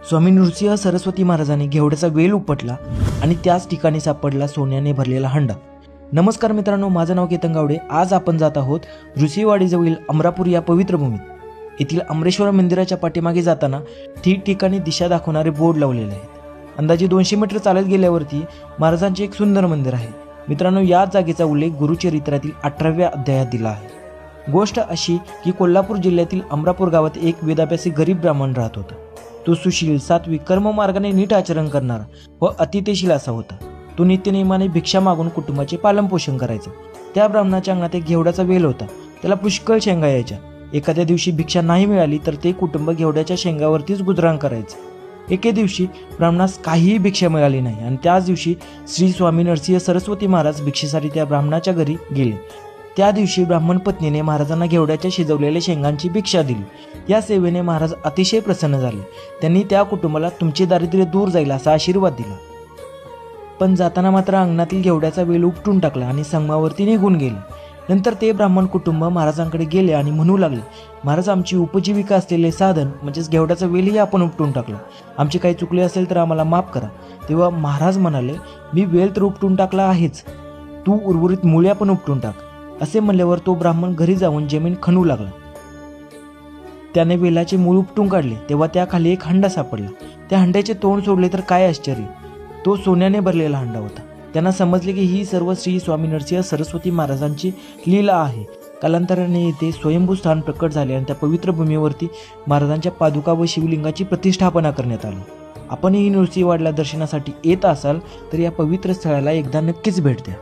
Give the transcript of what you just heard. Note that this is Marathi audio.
स्वामी नृसिंह सरस्वती महाराजांनी घेवड्याचा वेल उपटला आणि त्याच ठिकाणी सापडला सोन्याने भरलेला हंडा। नमस्कार मित्रांनो, माझं नाव केतन गावडे। आज आपण जात आहोत ऋषीवाडीजवळील अमरापूर या पवित्र भूमीत। येथील अमरेश्वर मंदिराच्या पाठीमागे जाताना ठिकठिकाणी दिशा दाखवणारे बोर्ड लावलेले आहेत। अंदाजे 200 मीटर चालत गेल्यावरती महाराजांचे एक सुंदर मंदिर आहे। मित्रांनो, याच जागेचा उल्लेख गुरुचरित्रातील 18व्या अध्यायात दिला आहे। गोष्ट अशी की कोल्हापूर जिल्ह्यातील अमरापूर गावात एक वेदाभ्यासी गरीब ब्राह्मण राहत होता। तो सुशील, सात्विक, कर्ममार्गाने नीट आचरण करणारा व अतिथयशील असा होता। तो नित्यनेमाने भिक्षा मागून कुटुंबाचे पालनपोषण करायचा। त्या ब्राह्मणाच्या अंगणात एक घेवड्याचा वेल होता। त्याला पुष्कळ शेंगा यायच्या। एखाद्या दिवशी भिक्षा नाही मिळाली तर ते कुटुंब घेवड्याच्या शेंगावरतीच गुजराण करायचे। एके दिवशी ब्राह्मणास काहीही भिक्षा मिळाली नाही आणि त्याच दिवशी श्री स्वामी नरसिंह सरस्वती महाराज भिक्षेसाठी त्या ब्राह्मणाच्या घरी गेले। त्या दिवशी ब्राह्मण पत्नीने महाराजांना घेवड्याच्या शिजवलेल्या शेंगांची भिक्षा दिली। या सेवेने महाराज अतिशय प्रसन्न झाले। त्यांनी त्या कुटुंबाला तुमचे दारिद्र्य दूर जाईल असा आशीर्वाद दिला। पण जाताना मात्र अंगणातील घेवड्याचा वेल उपटून टाकला आणि संगमावरती निघून गेले। नंतर ते ब्राह्मण कुटुंब महाराजांकडे गेले आणि म्हणू लागले, महाराज, आमची उपजीविका असलेले साधन म्हणजेच घेवड्याचा वेलही आपण उपटून टाकला। आमचे काही चुकले असेल तर आम्हाला माफ करा। तेव्हा महाराज म्हणाले, मी वेल तर उपटून टाकला आहेच, तू उर्वरित मुळ्या पण उपटून टाक। असे म्हणल्यावर तो ब्राह्मण घरी जाऊन जमीन खणू लागला। त्याने वेलाचे मूळ उपटून काढले तेव्हा त्याखाली एक हंडा सापडला। त्या हंड्याचे तोंड सोडले तर काय आश्चर्य, तो सोन्याने भरलेला हंडा होता। त्यांना समजले की ही सर्व श्री स्वामी नरसिंह सरस्वती महाराजांची लीला आहे। कालांतराने येथे स्वयंभू स्थान प्रकट झाले आणि त्या पवित्र भूमीवरती महाराजांच्या पादुका व शिवलिंगाची प्रतिष्ठापना करण्यात आली। आपणही नृसिंहवाडीला दर्शनासाठी येत असाल तर या पवित्र स्थळाला एकदा नक्कीच भेट द्या।